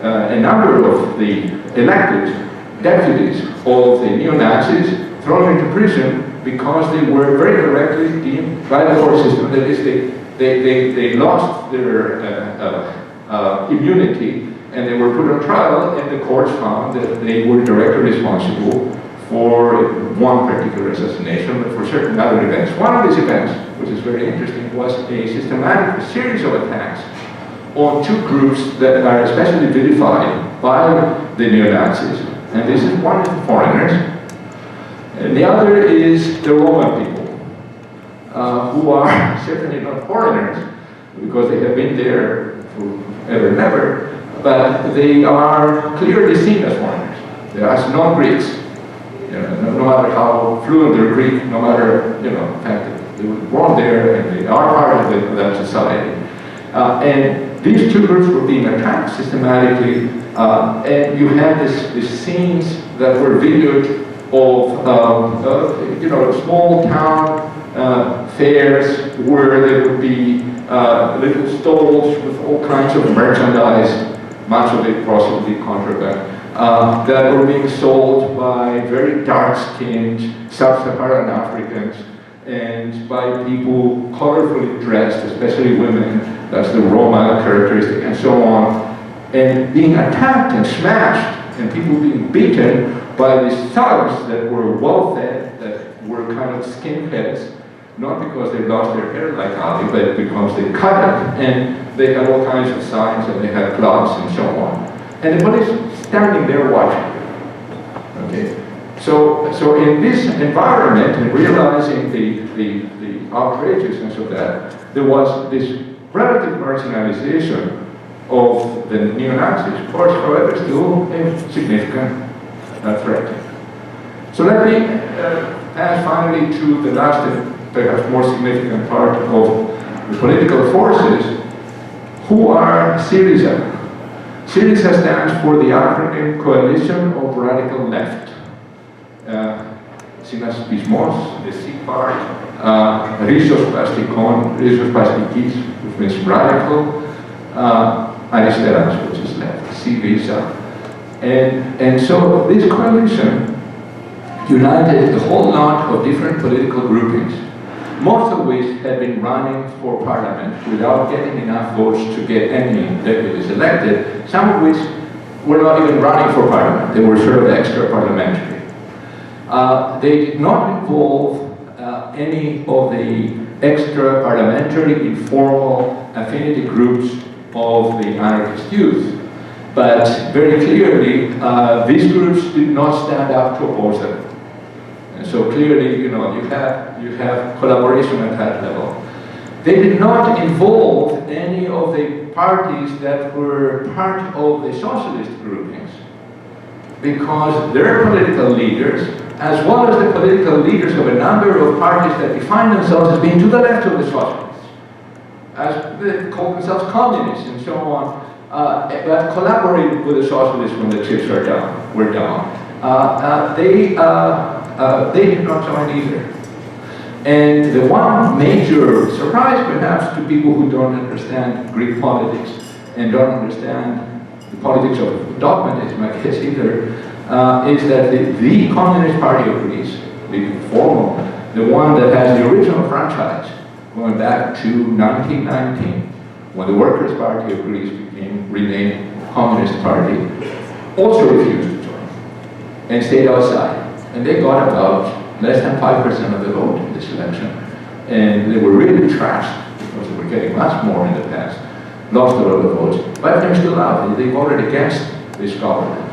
a number of the elected deputies of the neo-Nazis thrown into prison because they were very correctly deemed by the court system, that is, they lost their immunity and they were put on trial, and the courts found that they were directly responsible for one particular assassination, but for certain other events. One of these events, which is very interesting, was a systematic series of attacks on two groups that are especially vilified by the neo-Nazis. And this is one is the foreigners, and the other is the Roma people, who are certainly not foreigners, because they have been there forever and ever, but they are clearly seen as foreigners. They are as non-Greeks. No matter how fluent they're Greek, no matter, in fact, They were born there and they are part of that society. And these two groups were being attacked systematically, and you had these scenes that were videoed of small town fairs where there would be little stalls with all kinds of merchandise, much of it possibly contraband, that were being sold by very dark-skinned sub-Saharan Africans and by people colorfully dressed, especially women, that's the Roma characteristic, and so on, and being attacked and smashed, and people being beaten by these thugs that were well-fed, that were kind of skinheads, not because they lost their hair like Ali, but because they cut it, and they had all kinds of signs, and they had clubs and so on. And the police standing there watching. Okay? So in this environment, and realizing the outrageousness of that, there was this relative marginalization of the neo-Nazis, of course, however, still a significant threat. So let me pass finally to the last and perhaps more significant part of the political forces, who are Syriza. Syriza stands for the acronym Coalition of Radical Left. Συνασπισμός, the C part, Rizzospastikis, which means radical, Aristeras, which is left, Syriza. And so this coalition united a whole lot of different political groupings, most of which had been running for parliament without getting enough votes to get any deputies elected, some of which were not even running for parliament. They were sort of extra parliamentary. They did not involve any of the extra parliamentary informal affinity groups of the anarchist youth. But very clearly, these groups did not stand up to oppose them. And so clearly, you have collaboration at that level. They did not involve any of the parties that were part of the socialist groupings, because their political leaders, as well as the political leaders of a number of parties that define themselves as being to the left of the socialists, as they call themselves communists and so on, but collaborated with the socialists when the chips were down. They did not join either. And the one major surprise, perhaps, to people who don't understand Greek politics and don't understand the politics of dogmatism, I guess, either, is that the Communist Party of Greece, the formal, the one that has the original franchise, going back to 1919, when the Workers' Party of Greece became renamed Communist Party, also refused to join and stayed outside. And they got about less than 5% of the vote in this election. And they were really trashed because they were getting much more in the past. Lost a lot of votes, but they're still out. They voted against this government.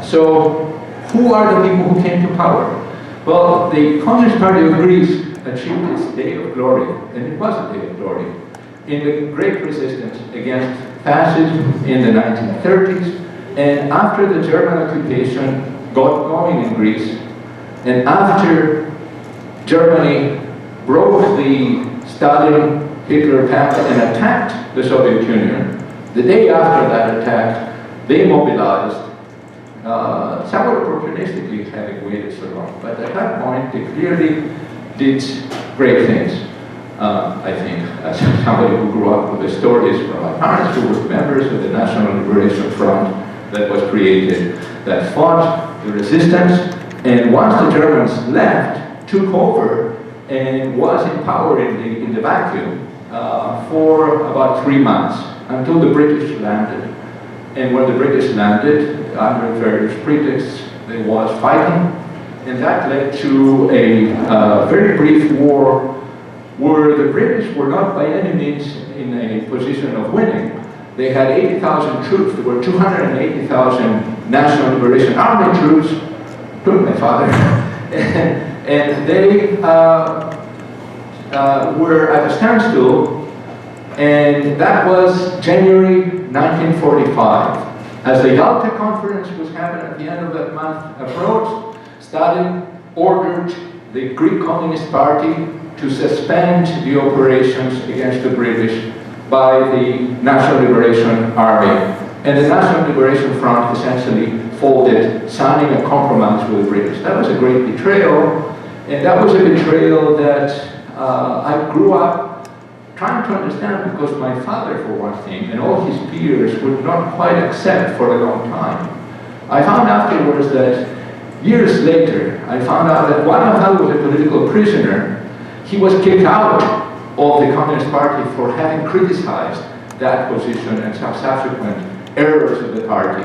So who are the people who came to power? Well, the Communist Party of Greece achieved its day of glory, and it was a day of glory, in the great resistance against fascism in the 1930s, and after the German occupation got going in Greece, and after Germany broke the Stalin-Hitler pact and attacked the Soviet Union, the day after that attack, they mobilized, somewhat opportunistically, having waited so long, but at that point they clearly did great things. I think, as somebody who grew up with the stories from my parents, who were members of the National Liberation Front that was created, that fought the resistance, and once the Germans left, took over and was in power in the vacuum for about 3 months, until the British landed. And when the British landed, under various pretexts, there was fighting, and that led to a very brief war where the British were not by any means in a position of winning. They had 80,000 troops. There were 280,000 National Liberation Army troops, including my father, and they were at a standstill, and that was January 1945. As the Yalta Conference was happening at the end of that month approached, Stalin ordered the Greek Communist Party to suspend the operations against the British by the National Liberation Army. And the National Liberation Front essentially folded, signing a compromise with the British. That was a great betrayal, and that was a betrayal that I grew up trying to understand, because my father, for one thing, and all his peers would not quite accept for a long time. I found afterwards that, years later, I found out that while my father was a political prisoner, he was kicked out of the Communist Party for having criticized that position and some subsequent errors of the party.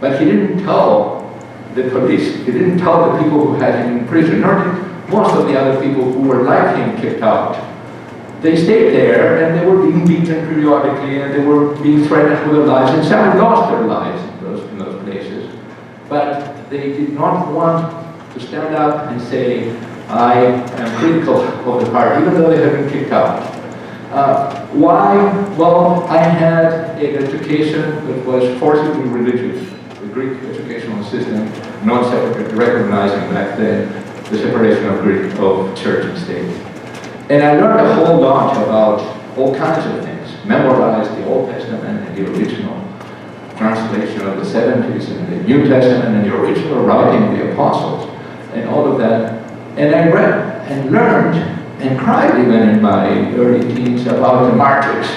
But he didn't tell the police, he didn't tell the people who had him in prison, nor did most of the other people who were like him kicked out. They stayed there, and they were being beaten periodically, and they were being threatened with their lives, and some lost their lives in those places. But they did not want to stand up and say, I am critical of the party, even though they had been kicked out. Why? Well, I had an education that was forcibly religious. The Greek educational system, not recognizing back then the separation of church and state. And I learned a whole lot about all kinds of things. Memorized the Old Testament and the original translation of the 70s, and the New Testament and the original writing of the apostles, and all of that. And I read and learned and cried even in my early teens about the martyrs.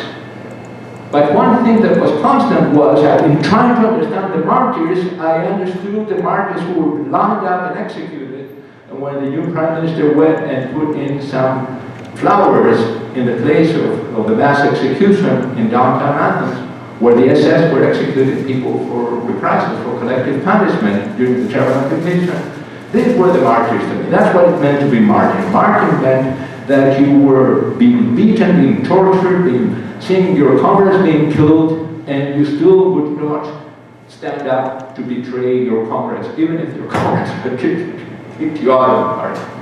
But one thing that was constant was, in trying to understand the martyrs, I understood the martyrs who were lined up and executed, and when the new prime minister went and put in some flowers in the place of the mass execution in downtown Athens, where the SS were executing people for reprisals, for collective punishment during the German occupation. These were the martyrs to me. That's what it meant to be martyr. Martyr meant that you were being beaten, being tortured, seeing your comrades being killed, and you still would not stand up to betray your comrades, even if your comrades had kicked you out of the party.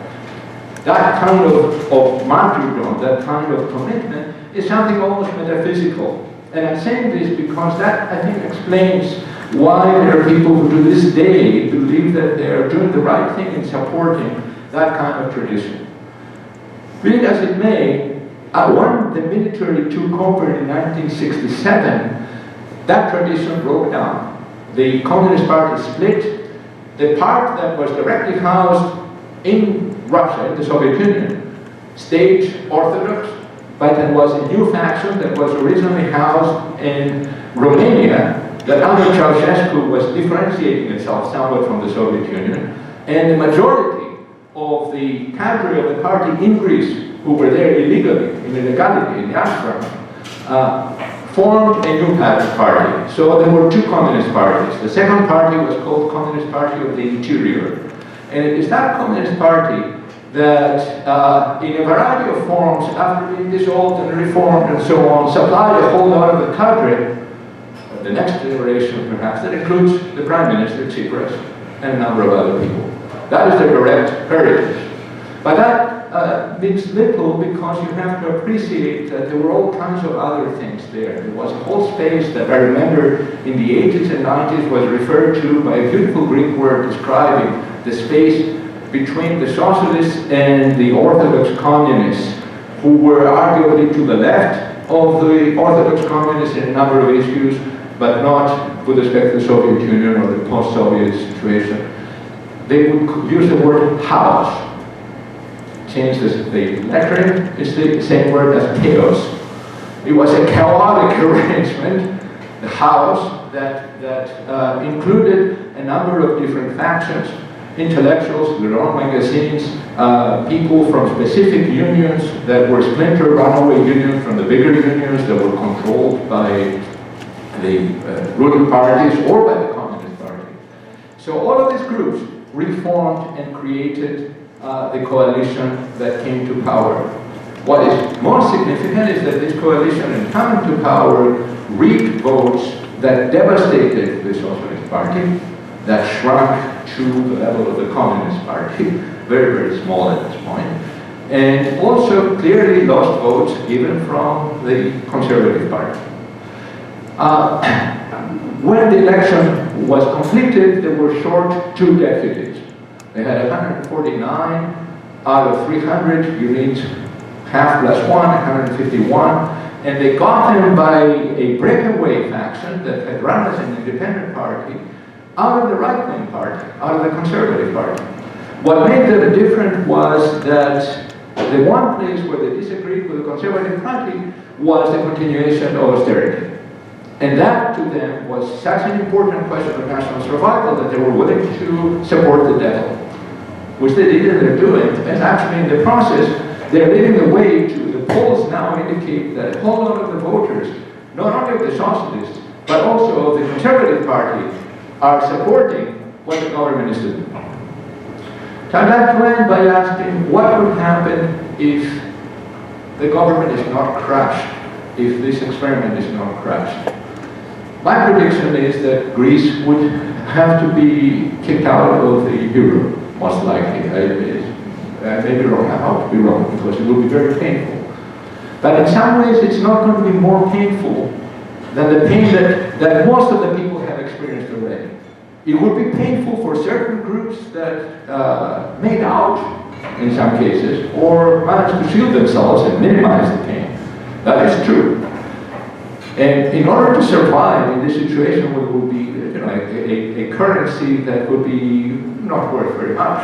That kind of martyrdom, that kind of commitment, is something almost metaphysical. And I'm saying this because that, I think, explains why there are people who to this day believe that they are doing the right thing in supporting that kind of tradition. Be it as it may, when the military took over in 1967, that tradition broke down. The Communist Party split. The part that was directly housed in Russia, in the Soviet Union, stayed Orthodox, but there was a new faction that was originally housed in Romania, that under Ceausescu was differentiating itself somewhat from the Soviet Union, and the majority of the cadre of the party in Greece, who were there illegally, in illegality, in the ashram, formed a new party. So there were two communist parties. The second party was called Communist Party of the Interior. And it is that Communist Party that, in a variety of forms, after being dissolved and reformed and so on, supplied a whole lot of the cadre, the next generation perhaps, that includes the Prime Minister, Tsipras, and a number of other people. That is their direct heritage. But that means little, because you have to appreciate that there were all kinds of other things there. There was a whole space that I remember in the 80s and 90s was referred to by a beautiful Greek word describing the space between the socialists and the Orthodox communists, who were arguably to the left of the Orthodox communists in a number of issues, but not with respect to the Soviet Union or the post-Soviet situation. They would use the word house. Change the lettering, it's the same word as chaos. It was a chaotic arrangement, the house that included a number of different factions, intellectuals, their own magazines, people from specific unions that were splinter runaway unions from the bigger unions that were controlled by the ruling parties or by the Communist Party. So all of these groups reformed and created the coalition that came to power. What is most significant is that this coalition, in coming to power, reaped votes that devastated the Socialist Party, that shrunk to the level of the Communist Party, very, very small at this point, and also clearly lost votes even from the Conservative Party. When the election was completed, they were short 2 deputies. They had 149 out of 300, you need half plus 1, 151, and they got them by a breakaway faction that had run as an independent party out of the right-wing party, out of the Conservative Party. What made them different was that the one place where they disagreed with the Conservative Party was the continuation of austerity. And that to them was such an important question of national survival that they were willing to support the devil, which they did and they're doing. And actually in the process, they're leading the way to, the polls now indicate that a whole lot of the voters, not only of the socialists, but also of the Conservative Party, are supporting what the government is doing. So I'd like to end by asking what would happen if the government is not crushed, if this experiment is not crushed. My prediction is that Greece would have to be kicked out of the euro, most likely. I may be wrong, I hope to be wrong, because it will be very painful. But in some ways, it's not going to be more painful than the pain that most of the people have experienced already. It would be painful for certain groups that made out, in some cases, or managed to shield themselves and minimize the pain. That is true. And in order to survive in this situation, it would be a currency that would be not worth very much,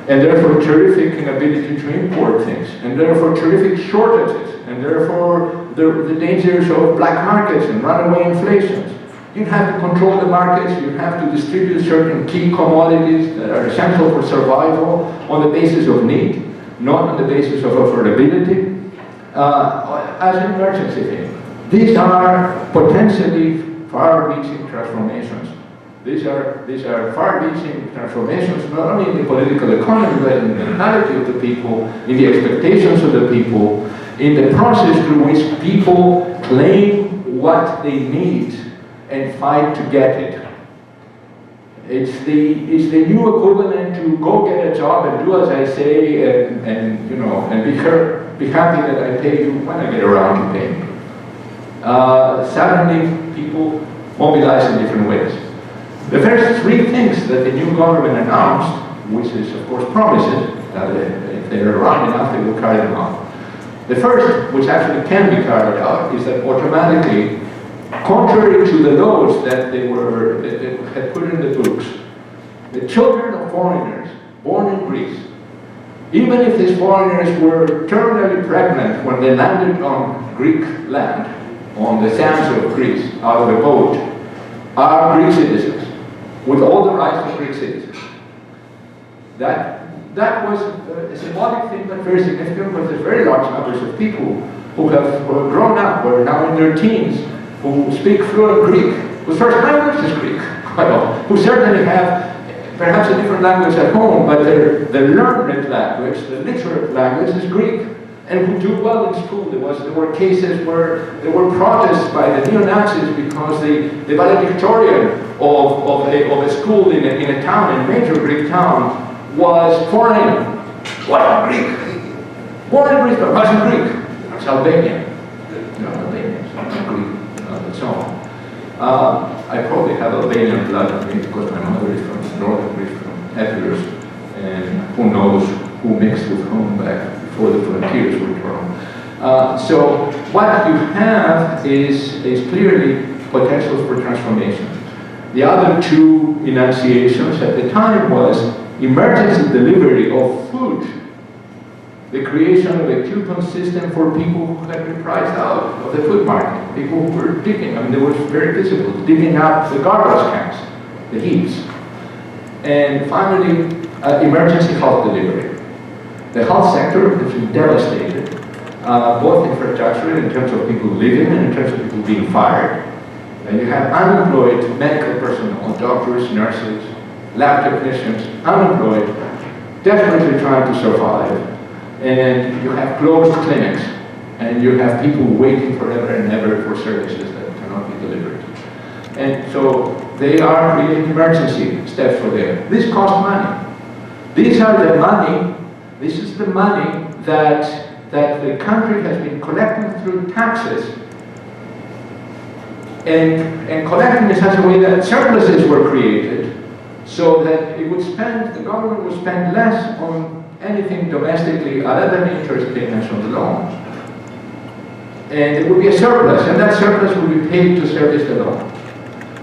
and therefore terrific inability to import things, and therefore terrific shortages, and therefore the dangers of black markets and runaway inflations. You have to control the markets, you have to distribute certain key commodities that are essential for survival on the basis of need, not on the basis of affordability, as an emergency thing. These are potentially far-reaching transformations. These are far-reaching transformations, not only in the political economy, but in the mentality of the people, in the expectations of the people, in the process through which people claim what they need and fight to get it. It's the new equivalent to go get a job and do as I say and be happy that I pay you when I get around to paying you. Suddenly people mobilize in different ways. The first three things that the new government announced, which is of course promises, that if they're around enough they will carry them out. The first, which actually can be carried out, is that automatically, contrary to the laws that they had put in the books, the children of foreigners born in Greece, even if these foreigners were terminally pregnant when they landed on Greek land, on the sands of Greece, out of a boat, are Greek citizens, with all the rights of Greek citizens. That was a symbolic thing, but very significant, because there's very large numbers of people who have grown up, who are now in their teens, who speak fluent Greek, whose first language is Greek, who certainly have perhaps a different language at home, but their learned language, the literate language, is Greek, and who do well in school. There were cases where there were protests by the neo-Nazis because the valedictorian of a school in a town, a major Greek town, was foreign. What, Greek? Born in Greece, but wasn't Greek. It's Albanian. Albanian, it's not Greek, and so on. I probably have Albanian blood in me because my mother is from northern Greece, from Epirus, and who knows who mixed with whom back before the frontiers were drawn. So what you have is clearly potential for transformation. The other two enunciations at the time was emergency delivery of food, the creation of a coupon system for people who had been priced out of the food market, people who were digging, it was very visible, digging up the garbage cans, the heaps. And finally, emergency health delivery. The health sector has been devastated, both infrastructurally in terms of people living and in terms of people being fired. And you have unemployed medical personnel, doctors, nurses, lab technicians, unemployed, desperately trying to survive. And you have closed clinics, and you have people waiting forever and ever for services that cannot be delivered. And so they are creating emergency steps for them. This costs money. These are the money, this is the money that the country has been collecting through taxes and collecting in such a way that surpluses were created so that it would spend, the government would spend less on anything domestically other than interest payments on the loan. And there would be a surplus, and that surplus would be paid to service the loan.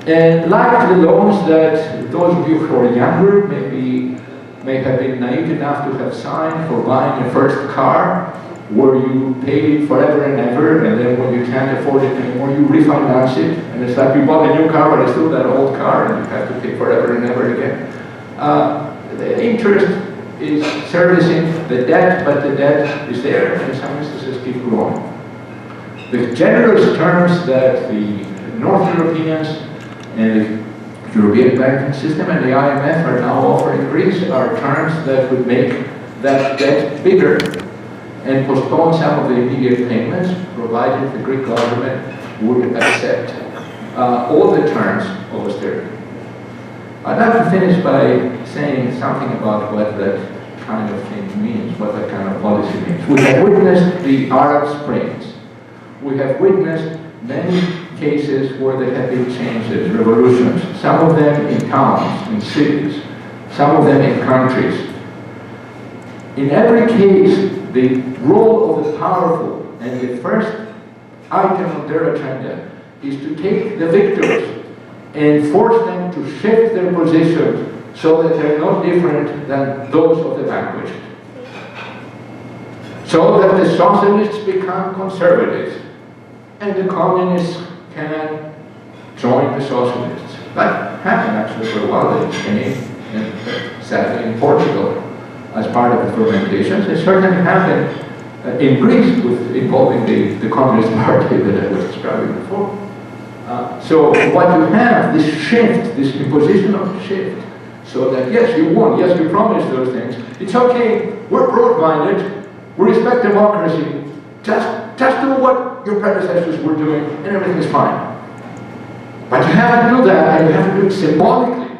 And like the loans that those of you who are younger may have been naive enough to have signed for buying your first car, where you pay it forever and ever, and then when you can't afford it anymore, you refinance it, and it's like you bought a new car, but it's still that old car, and you have to pay forever and ever again. The interest is servicing the debt, but the debt is there, and in some instances keep growing. The generous terms that the North Europeans and the European banking system and the IMF are now offering Greece are terms that would make that debt bigger and postpone some of the immediate payments, provided the Greek government would accept all the terms of austerity. I'd like to finish by saying something about what that kind of thing means, what that kind of policy means. We have witnessed the Arab Springs. We have witnessed many cases where there have been changes, revolutions, some of them in towns, in cities, some of them in countries. In every case, the role of the powerful and the first item of their agenda is to take the victors and force them to shift their positions so that they're no different than those of the vanquished. So that the socialists become conservatives and the communists can join the socialists. That happened actually for a while in Spain and sadly in Portugal as part of the fermentations. It certainly happened in Greece involving the Communist Party that I was describing before. So what you have, this shift, this imposition of shift, so that yes, you won, yes, you promised those things, it's okay, we're broad-minded, we respect democracy, just do what your predecessors were doing and everything is fine. But you have to do that, and you have to do it symbolically.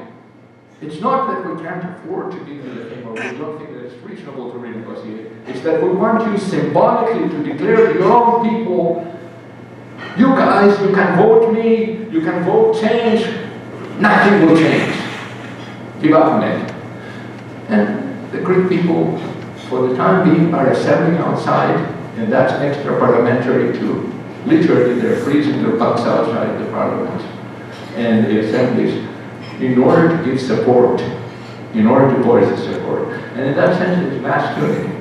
It's not that we can't afford to give you the thing, or we don't think that it's reasonable to renegotiate. It's that we want you symbolically to declare to your own people, you guys, you can vote me, you can vote change, nothing will change. Give up on it. And the Greek people, for the time being, are assembling outside, and that's extra parliamentary too. Literally, they're freezing their butts outside the parliament and the assemblies in order to give support, in order to voice the support. And in that sense, it's mass unity.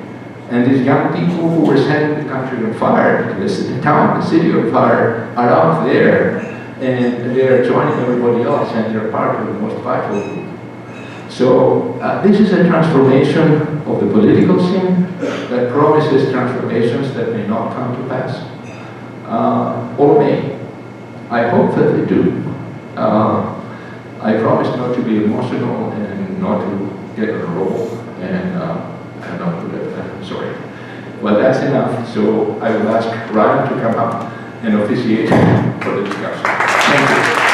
And these young people who were setting the country on fire, the town, the city on fire, are out there, and they're joining everybody else, and they're part of the most vital group. So this is a transformation of the political scene that promises transformations that may not come to pass, or may. I hope that they do. I promise not to be emotional and not to get on a roll and not to let that. Sorry. Well, that's enough. So I will ask Ryan to come up and officiate for the discussion. Thank you.